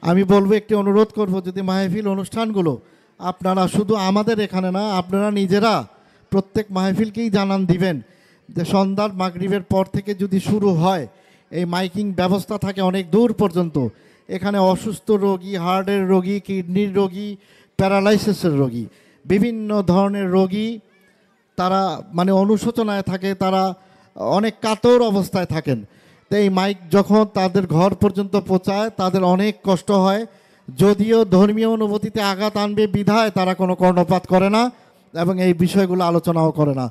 আমি বলবো, একটি অনুরোধ করব, যদি মাহফিল অনুষ্ঠানগুলো আপনারা শুধু আমাদের এখানে না, আপনারা নিজেরা প্রত্যেক মাহফিলকেই জানান দিবেন যে সন্ধ্যার মাগরিবের পর থেকে যদি শুরু হয়, এই মাইকিং ব্যবস্থা থাকে অনেক দূর পর্যন্ত। এখানে অসুস্থ রোগী, হার্টের রোগী, কিডনির রোগী, প্যারালাইসিসের রোগী, বিভিন্ন ধরনের রোগী তারা মানে অনুশোচনায় থাকে, তারা অনেক কাতর অবস্থায় থাকেন। তো এই মাইক যখন তাদের ঘর পর্যন্ত পৌঁছায় তাদের অনেক কষ্ট হয়, যদিও ধর্মীয় অনুভূতিতে আঘাত আনবে বিধায় তারা কোনো কর্ণপাত করে না এবং এই বিষয়গুলো আলোচনাও করে না।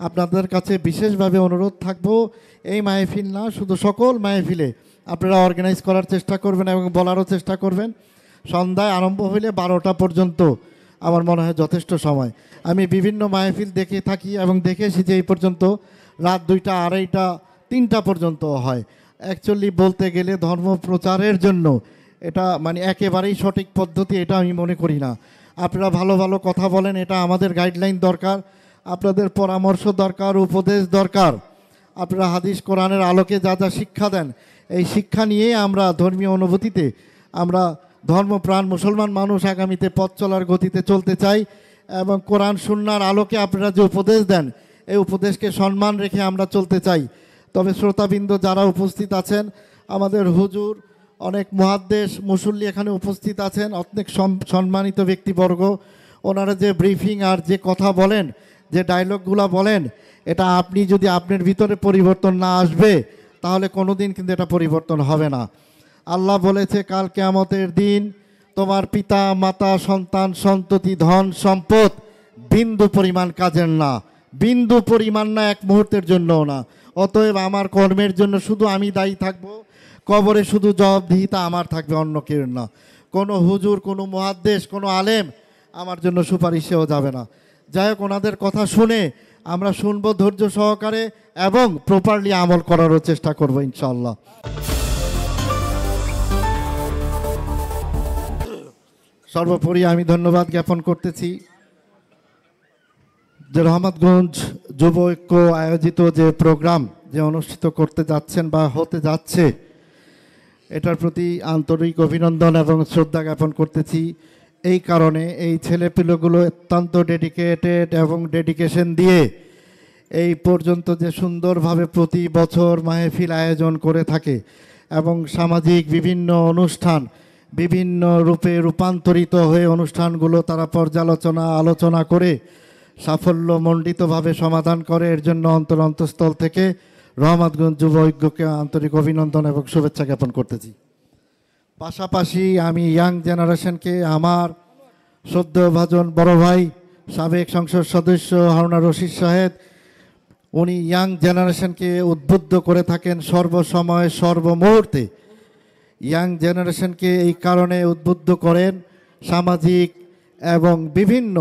আপনাদের কাছে বিশেষভাবে অনুরোধ থাকবো, এই মাহফিল না, শুধু সকল মাহফিলে আপনারা অর্গানাইজ করার চেষ্টা করবেন এবং বলারও চেষ্টা করবেন। সন্ধ্যায় আরম্ভ হইলে 12টা পর্যন্ত আমার মনে হয় যথেষ্ট সময়। আমি বিভিন্ন মাহফিল দেখে থাকি এবং দেখে এসেছি এই পর্যন্ত রাত 2টা, 2:30, 3টা পর্যন্ত হয়। অ্যাকচুয়ালি বলতে গেলে ধর্ম প্রচারের জন্য এটা মানে একেবারেই সঠিক পদ্ধতি এটা আমি মনে করি না। আপনারা ভালো ভালো কথা বলেন, এটা আমাদের গাইডলাইন দরকার, আপনাদের পরামর্শ দরকার, উপদেশ দরকার। আপনারা হাদিস কোরআনের আলোকে যা যা শিক্ষা দেন, এই শিক্ষা নিয়েই আমরা ধর্মীয় অনুভূতিতে আমরা ধর্মপ্রাণ মুসলমান মানুষ আগামীতে পথ চলার গতিতে চলতে চাই। এবং কোরআন সুন্নাহর আলোকে আপনারা যে উপদেশ দেন, এই উপদেশকে সম্মান রেখে আমরা চলতে চাই। তবে শ্রোতাবৃন্দ যারা উপস্থিত আছেন, আমাদের হুজুর, অনেক মুহাদ্দিস, মুসল্লি এখানে উপস্থিত আছেন, অনেক সম্মানিত ব্যক্তিবর্গ, ওনারা যে ব্রিফিং আর যে কথা বলেন, যে ডায়লগগুলো বলেন, এটা আপনি যদি আপনার ভিতরে পরিবর্তন না আসবে তাহলে কোনো দিন কিন্তু এটা পরিবর্তন হবে না। আল্লাহ বলেছে, কাল কিয়ামতের দিন তোমার পিতা মাতা, সন্তান সন্ততি, ধন সম্পদ বিন্দু পরিমাণ কাজের না, বিন্দু পরিমাণ না, এক মুহূর্তের জন্যও না। অতএব আমার কর্মের জন্য শুধু আমি দায়ী থাকব, কবরে শুধু জবাবদিহিতা আমার থাকবে, অন্য কেউ না। কোনো হুজুর, কোনো মুহাদ্দিস, কোনো আলেম আমার জন্য সুপারিশেও যাবে না। যাই হোক, ওনাদের কথা শুনে আমরা শুনবো ধৈর্য সহকারে এবং প্রপারলি আমল করারও চেষ্টা করব ইনশাআল্লাহ। সর্বোপরি আমি ধন্যবাদ জ্ঞাপন করতেছি যে রহমতগঞ্জ যুব ঐক্য আয়োজিত যে প্রোগ্রাম যে অনুষ্ঠিত করতে যাচ্ছেন বা হতে যাচ্ছে, এটার প্রতি আন্তরিক অভিনন্দন এবং শ্রদ্ধা জ্ঞাপন করতেছি। এই কারণে এই ছেলেপিলেগুলো অত্যন্ত ডেডিকেটেড এবং ডেডিকেশন দিয়ে এই পর্যন্ত যে সুন্দরভাবে প্রতি বছর মাহফিল আয়োজন করে থাকে এবং সামাজিক বিভিন্ন অনুষ্ঠান বিভিন্ন রূপে রূপান্তরিত হয়ে অনুষ্ঠানগুলো তারা পর্যালোচনা আলোচনা করে সাফল্যমণ্ডিতভাবে সমাধান করে, এর জন্য অন্তরস্থল থেকে রহমতগঞ্জ যুব ঐক্যকে আন্তরিক অভিনন্দন এবং শুভেচ্ছা জ্ঞাপন করতেছি। পাশাপাশি আমি ইয়াং জেনারেশনকে আমার শ্রদ্ধেয়ভাজন বড় ভাই সাবেক সংসদ সদস্য হারুনা রশিদ সাহেব, উনি ইয়াং জেনারেশনকে উদ্বুদ্ধ করে থাকেন সর্বসময় সর্বমুহূর্তে। ইয়াং জেনারেশনকে এই কারণে উদ্বুদ্ধ করেন সামাজিক এবং বিভিন্ন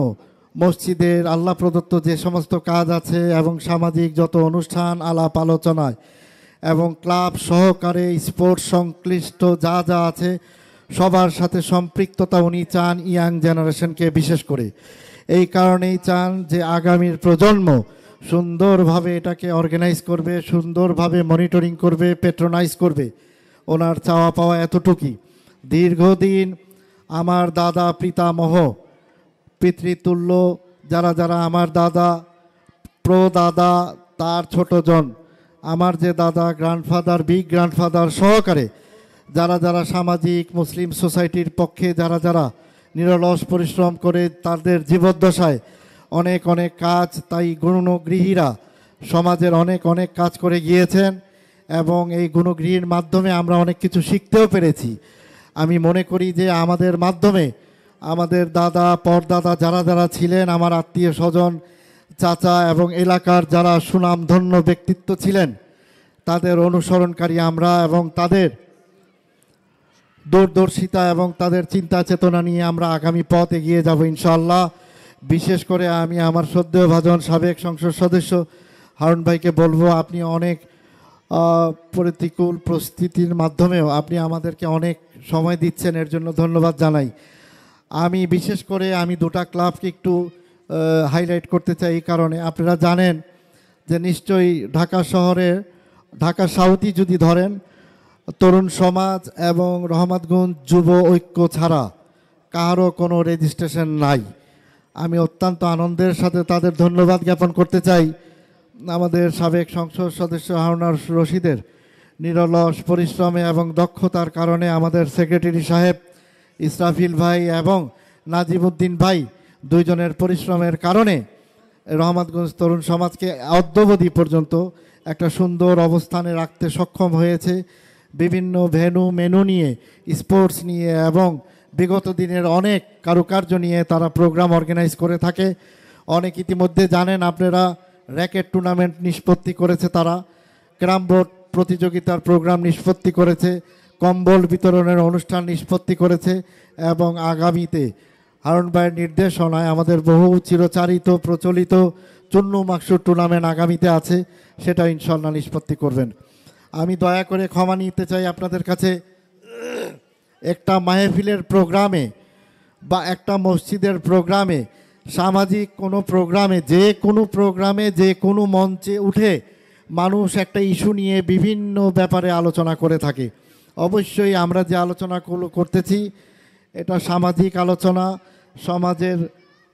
মসজিদের আল্লাহ প্রদত্ত যে সমস্ত কাজ আছে এবং সামাজিক যত অনুষ্ঠান আলাপ আলোচনায় এবং ক্লাব সহকারে স্পোর্টস সংশ্লিষ্ট যা যা আছে সবার সাথে সম্পৃক্ততা উনি চান ইয়াং জেনারেশনকে বিশেষ করে। এই কারণেই চান যে আগামীর প্রজন্ম সুন্দরভাবে এটাকে অর্গানাইজ করবে, সুন্দরভাবে মনিটরিং করবে, প্যাট্রোনাইজ করবে। ওনার চাওয়া পাওয়া এতটুকুই। দীর্ঘদিন আমার দাদা পিতামহ পিতৃতুল্য যারা যারা আমার দাদা, প্রদাদা, তার ছোটজন, আমার যে দাদা, গ্র্যান্ডফাদার, বিগ গ্র্যান্ডফাদার সহকারে যারা যারা সামাজিক মুসলিম সোসাইটির পক্ষে যারা যারা নিরলস পরিশ্রম করে তাদের জীবদ্দশায় অনেক অনেক কাজ, তাই গুণগৃহীরা সমাজের অনেক অনেক কাজ করে গিয়েছেন এবং এই গুণগৃহীর মাধ্যমে আমরা অনেক কিছু শিখতেও পেরেছি। আমি মনে করি যে আমাদের মাধ্যমে আমাদের দাদা পরদাদা যারা যারা ছিলেন, আমার আত্মীয় স্বজন, চাচা এবং এলাকার যারা সুনামধন্য ব্যক্তিত্ব ছিলেন, তাদের অনুসরণকারী আমরা এবং তাদের দূরদর্শিতা এবং তাদের চিন্তা চেতনা নিয়ে আমরা আগামী পথ এগিয়ে যাব ইনশাআল্লাহ। বিশেষ করে আমি আমার শ্রদ্ধেয়ভাজন সাবেক সংসদ সদস্য হারুন ভাইকে বলবো, আপনি অনেক প্রতিকূল পরিস্থিতির মাধ্যমেও আপনি আমাদেরকে অনেক সময় দিচ্ছেন, এর জন্য ধন্যবাদ জানাই। আমি বিশেষ করে আমি দুটা ক্লাবকে একটু হাইলাইট করতে চাই। এই কারণে আপনারা জানেন যে নিশ্চয়ই ঢাকা শহরে ঢাকা সাউথই যদি ধরেন, তরুণ সমাজ এবং রহমতগঞ্জ যুব ঐক্য ছাড়া কারো কোনো রেজিস্ট্রেশন নাই। আমি অত্যন্ত আনন্দের সাথে তাদের ধন্যবাদ জ্ঞাপন করতে চাই। আমাদের সাবেক সংসদ সদস্য হারুনার রশিদের নিরলস পরিশ্রমে এবং দক্ষতার কারণে আমাদের সেক্রেটারি সাহেব ইসরাফিল ভাই এবং নাজিমুদ্দিন ভাই দুইজনের পরিশ্রমের কারণে রহমতগঞ্জ তরুণ সমাজকে অদ্যাবধি পর্যন্ত একটা সুন্দর অবস্থানে রাখতে সক্ষম হয়েছে। বিভিন্ন মেনু নিয়ে, স্পোর্টস নিয়ে এবং বিগত দিনের অনেক কারুকার্য নিয়ে তারা প্রোগ্রাম অর্গানাইজ করে থাকে। অনেক ইতিমধ্যে জানেন আপনারা, র্যাকেট টুর্নামেন্ট নিষ্পত্তি করেছে তারা, ক্যারাম বোর্ড প্রতিযোগিতার প্রোগ্রাম নিষ্পত্তি করেছে, কম্বল বিতরণের অনুষ্ঠান নিষ্পত্তি করেছে এবং আগামীতে হারুন ভাইয়ের নির্দেশনায় আমাদের বহু চিরচারিত প্রচলিত চুন্নু মাকসুর টুর্নামেন্ট আগামীতে আছে, সেটা ইনশাল্লাহ নিষ্পত্তি করবেন। আমি দয়া করে ক্ষমা নিতে চাই আপনাদের কাছে। একটা মাহফিলের প্রোগ্রামে বা একটা মসজিদের প্রোগ্রামে, সামাজিক কোনো প্রোগ্রামে, যে কোনো মঞ্চে উঠে মানুষ একটা ইস্যু নিয়ে বিভিন্ন ব্যাপারে আলোচনা করে থাকে। অবশ্যই আমরা যে আলোচনাগুলো করতেছি এটা সামাজিক আলোচনা। সমাজের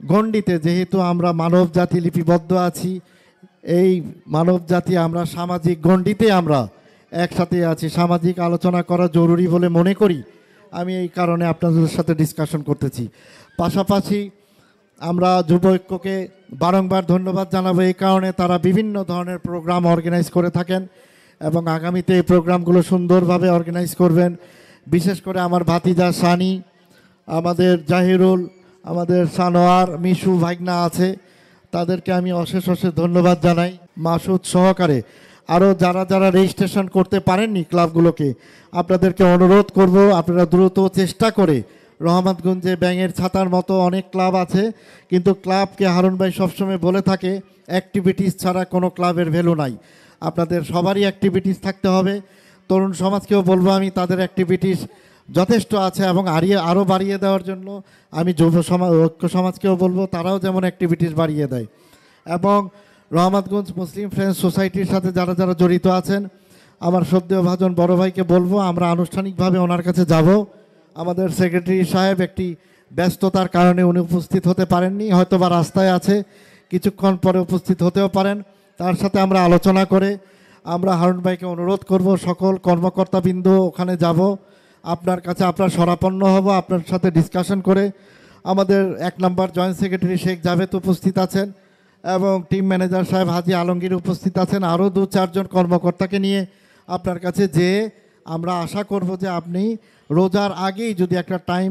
গণ্ডিতে যেহেতু আমরা মানব জাতি লিপিবদ্ধ আছি, এই মানব জাতি আমরা সামাজিক গণ্ডিতে আমরা একসাথে আছি, সামাজিক আলোচনা করা জরুরি বলে মনে করি। আমি এই কারণে আপনাদের সাথে ডিসকাশন করতেছি। পাশাপাশি আমরা যুব ঐক্যকে বারংবার ধন্যবাদ জানাবো এই কারণে তারা বিভিন্ন ধরনের প্রোগ্রাম অর্গানাইজ করে থাকেন এবং আগামীতে এই প্রোগ্রামগুলো সুন্দরভাবে অর্গানাইজ করবেন। বিশেষ করে আমার ভাতিজা সানি, আমাদের জাহিরুল, আমাদের সানোয়ার, মিশু ভাইগনা আছে, তাদেরকে আমি অশেষ ধন্যবাদ জানাই। মাসুদ সহকারে আরও যারা রেজিস্ট্রেশন করতে পারেননি ক্লাবগুলোকে, আপনাদেরকে অনুরোধ করব আপনারা দ্রুত চেষ্টা করে, রহমতগঞ্জে ব্যাঙের ছাতার মতো অনেক ক্লাব আছে, কিন্তু ক্লাবকে হারুন ভাই সবসময় বলে থাকে অ্যাক্টিভিটিস ছাড়া কোনো ক্লাবের ভ্যালু নাই। আপনাদের সবারই অ্যাক্টিভিটিস থাকতে হবে। তরুণ সমাজকেও বলবো আমি, তাদের অ্যাক্টিভিটিস যথেষ্ট আছে এবং আরও বাড়িয়ে দেওয়ার জন্য আমি যুব সমাজ ঐক্য সমাজকেও বলবো তারাও যেমন অ্যাক্টিভিটিস বাড়িয়ে দেয়। এবং রহমতগঞ্জ মুসলিম ফ্রেন্ডস সোসাইটির সাথে যারা জড়িত আছেন, আমার শ্রদ্ধেয় ভাজন বড় ভাইকে বলবো আমরা আনুষ্ঠানিকভাবে ওনার কাছে যাব। আমাদের সেক্রেটারি সাহেব একটি ব্যস্ততার কারণে উনি উপস্থিত হতে পারেননি, হয়তো বা রাস্তায় আছে, কিছুক্ষণ পরে উপস্থিত হতেও পারেন। তার সাথে আমরা আলোচনা করে আমরা হারুন ভাইকে অনুরোধ করব সকল কর্মকর্তাবৃন্দ ওখানে যাব, আপনার কাছে আপনার শরাপন্ন হব, আপনার সাথে ডিসকাশন করে। আমাদের 1 নম্বর জয়েন্ট সেক্রেটারি শেখ জাভেদ উপস্থিত আছেন এবং টিম ম্যানেজার সাহেব হাজি আলমগীর উপস্থিত আছেন, আরও 2-4 জন কর্মকর্তাকে নিয়ে আপনার কাছে যেয়ে আমরা আশা করব যে আপনি রোজার আগেই যদি একটা টাইম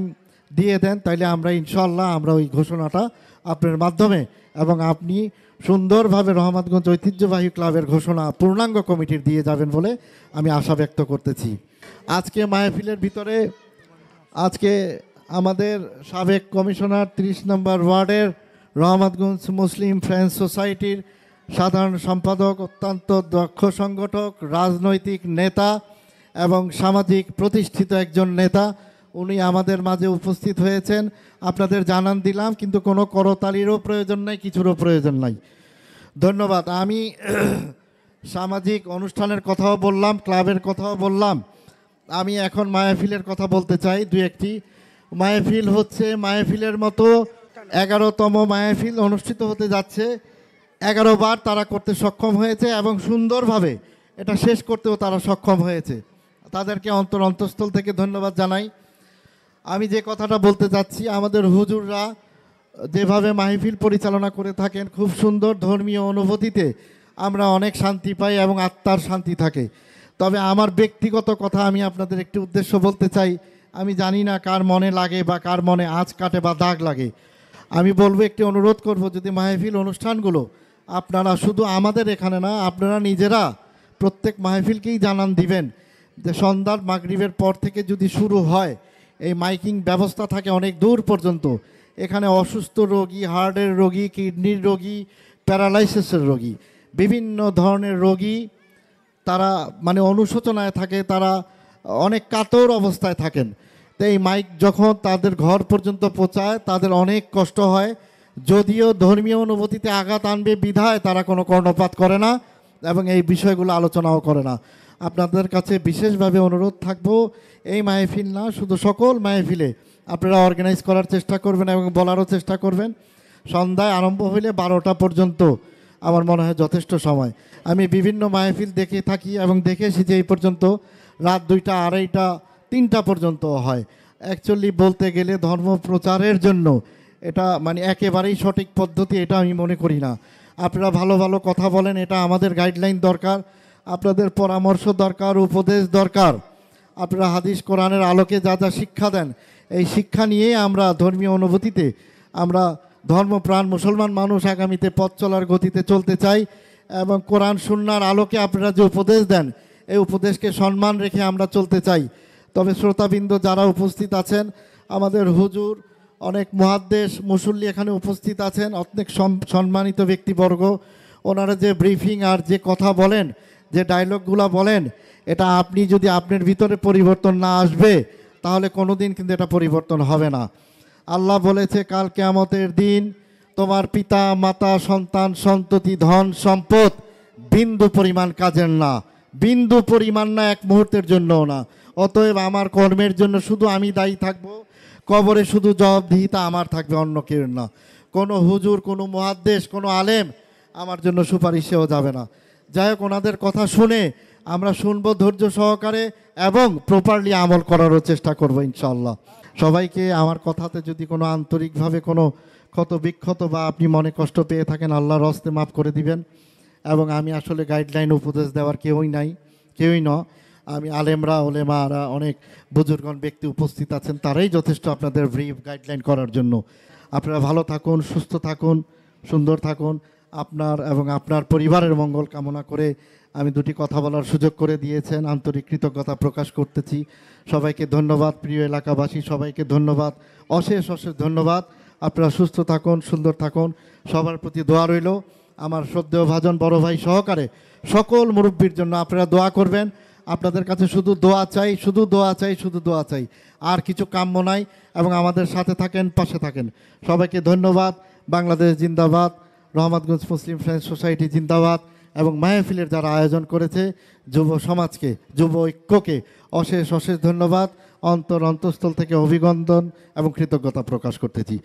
দিয়ে দেন তাহলে আমরা ইনশাল্লাহ আমরা ওই ঘোষণাটা আপনার মাধ্যমে এবং আপনি সুন্দরভাবে রহমতগঞ্জ ঐতিহ্যবাহী ক্লাবের ঘোষণা পূর্ণাঙ্গ কমিটির দিয়ে যাবেন বলে আমি আশা ব্যক্ত করতেছি। আজকে মাহফিলের ভিতরে আজকে আমাদের সাবেক কমিশনার 30 নম্বর ওয়ার্ডের রহমতগঞ্জ মুসলিম ফ্রেন্ডস সোসাইটির সাধারণ সম্পাদক, অত্যন্ত দক্ষ সংগঠক, রাজনৈতিক নেতা এবং সামাজিক প্রতিষ্ঠিত একজন নেতা, উনি আমাদের মাঝে উপস্থিত হয়েছেন। আপনাদের জানান দিলাম, কিন্তু কোনো করতালিরও প্রয়োজন নাই, কিছুরও প্রয়োজন নাই। ধন্যবাদ। আমি সামাজিক অনুষ্ঠানের কথাও বললাম, ক্লাবের কথাও বললাম। আমি এখন মাহফিলের কথা বলতে চাই 2-1টি। মাহফিল হচ্ছে মাহফিলের মতো 11তম মাহফিল অনুষ্ঠিত হতে যাচ্ছে। 11 বার তারা করতে সক্ষম হয়েছে এবং সুন্দরভাবে এটা শেষ করতেও তারা সক্ষম হয়েছে। তাদেরকে অন্তঃস্থল থেকে ধন্যবাদ জানাই। আমি যে কথাটা বলতে চাচ্ছি, আমাদের হুজুররা যেভাবে মাহফিল পরিচালনা করে থাকেন, খুব সুন্দর ধর্মীয় অনুভূতিতে আমরা অনেক শান্তি পাই এবং আত্মার শান্তি থাকে। তবে আমার ব্যক্তিগত কথা আমি আপনাদের একটি উদ্দেশ্য বলতে চাই। আমি জানি না কার মনে লাগে বা কার মনে আঁচ কাটে বা দাগ লাগে। আমি বলবো, একটি অনুরোধ করব, যদি মাহফিল অনুষ্ঠানগুলো আপনারা শুধু আমাদের এখানে না, আপনারা নিজেরা প্রত্যেক মাহফিলকেই জানান দিবেন যে সন্ধ্যার মাগরিবের পর থেকে যদি শুরু হয়, এই মাইকিং ব্যবস্থা থাকে অনেক দূর পর্যন্ত। এখানে অসুস্থ রোগী, হার্টের রোগী, কিডনির রোগী, প্যারালাইসিসের রোগী, বিভিন্ন ধরনের রোগী তারা মানে অনুশোচনায় থাকে, তারা অনেক কাতর অবস্থায় থাকেন। তো এই মাইক যখন তাদের ঘর পর্যন্ত পৌঁছায় তাদের অনেক কষ্ট হয়। যদিও ধর্মীয় অনুভূতিতে আঘাত আনবে বিধায় তারা কোনো কর্ণপাত করে না এবং এই বিষয়গুলো আলোচনাও করে না। আপনাদের কাছে বিশেষভাবে অনুরোধ থাকবো, এই মাহফিল না শুধু সকল মাহফিলে আপনারা অর্গানাইজ করার চেষ্টা করবেন এবং বলারও চেষ্টা করবেন। সন্ধ্যায় আরম্ভ হইলে 12টা পর্যন্ত আমার মনে হয় যথেষ্ট সময়। আমি বিভিন্ন মাহফিল দেখে থাকি এবং দেখে এসেছি এই পর্যন্ত রাত 2টা, 2:30, 3টা পর্যন্ত হয়। অ্যাকচুয়ালি বলতে গেলে ধর্ম প্রচারের জন্য এটা মানে একেবারেই সঠিক পদ্ধতি এটা আমি মনে করি না। আপনারা ভালো ভালো কথা বলেন, এটা আমাদের গাইডলাইন দরকার, আপনাদের পরামর্শ দরকার, উপদেশ দরকার। আপনারা হাদিস কোরআনের আলোকে যা যা শিক্ষা দেন, এই শিক্ষা নিয়েই আমরা ধর্মীয় অনুভূতিতে আমরা ধর্মপ্রাণ মুসলমান মানুষ আগামীতে পথ চলার গতিতে চলতে চাই। এবং কোরআন সুন্নাহর আলোকে আপনারা যে উপদেশ দেন, এই উপদেশকে সম্মান রেখে আমরা চলতে চাই। তবে শ্রোতাবৃন্দ যারা উপস্থিত আছেন, আমাদের হুজুর, অনেক মুহাদ্দিস মুসল্লি এখানে উপস্থিত আছেন, অনেক সম্মানিত ব্যক্তিবর্গ, ওনারা যে ব্রিফিং আর যে কথা বলেন, যে ডায়লগগুলো বলেন, এটা আপনি যদি আপনার ভিতরে পরিবর্তন না আসবে তাহলে কোনো দিন কিন্তু এটা পরিবর্তন হবে না। আল্লাহ বলেছে কাল কিয়ামতের দিন তোমার পিতা মাতা সন্তান সন্ততি ধন সম্পদ বিন্দু পরিমাণ কাজের না, বিন্দু পরিমাণ না, এক মুহূর্তের জন্যও না। অতএব আমার কর্মের জন্য শুধু আমি দায়ী থাকব, কবরে শুধু জবাবদিহিতা আমার থাকবে, অন্য কেউ না। কোনো হুজুর, কোনো মুহাদ্দিস, কোনো আলেম আমার জন্য সুপারিশেও যাবে না। যাই হোক, ওনাদের কথা শুনে আমরা শুনবো ধৈর্য সহকারে এবং প্রপারলি আমল করারও চেষ্টা করব ইনশাআল্লাহ। সবাইকে আমার কথাতে যদি কোনো আন্তরিকভাবে কোনো ক্ষত বিক্ষত বা আপনি মনে কষ্ট পেয়ে থাকেন, আল্লাহর হস্তে মাফ করে দিবেন। এবং আমি আসলে গাইডলাইন উপদেশ দেওয়ার কেউই ন। আমি আলেমরা, ওলেমারা, অনেক বুজুর্গন ব্যক্তি উপস্থিত আছেন, তারাই যথেষ্ট আপনাদের ব্রিফ গাইডলাইন করার জন্য। আপনারা ভালো থাকুন, সুস্থ থাকুন, সুন্দর থাকুন। আপনার এবং আপনার পরিবারের মঙ্গল কামনা করে আমি দুটি কথা বলার সুযোগ করে দিয়েছেন, আন্তরিক কৃতজ্ঞতা প্রকাশ করতেছি। সবাইকে ধন্যবাদ, প্রিয় এলাকাবাসী সবাইকে ধন্যবাদ, অশেষ অশেষ ধন্যবাদ। আপনারা সুস্থ থাকুন, সুন্দর থাকুন, সবার প্রতি দোয়া রইল। আমার শ্রদ্ধেয় ভাজন বড় ভাই সহকারে সকল মুরব্বীর জন্য আপনারা দোয়া করবেন। আপনাদের কাছে শুধু দোয়া চাই, শুধু দোয়া চাই, শুধু দোয়া চাই, আর কিছু কাম্য নাই। এবং আমাদের সাথে থাকেন, পাশে থাকেন। সবাইকে ধন্যবাদ। বাংলাদেশ জিন্দাবাদ, রহমতগঞ্জ মুসলিম ফ্রেন্ডস সোসাইটি জিন্দাবাদ। এবং মাহফিলের যারা আয়োজন করেছে যুব সমাজকে, যুব ঐক্যকে অশেষ অশেষ ধন্যবাদ। অন্তরস্থল থেকে অভিনন্দন এবং কৃতজ্ঞতা প্রকাশ করতেছি।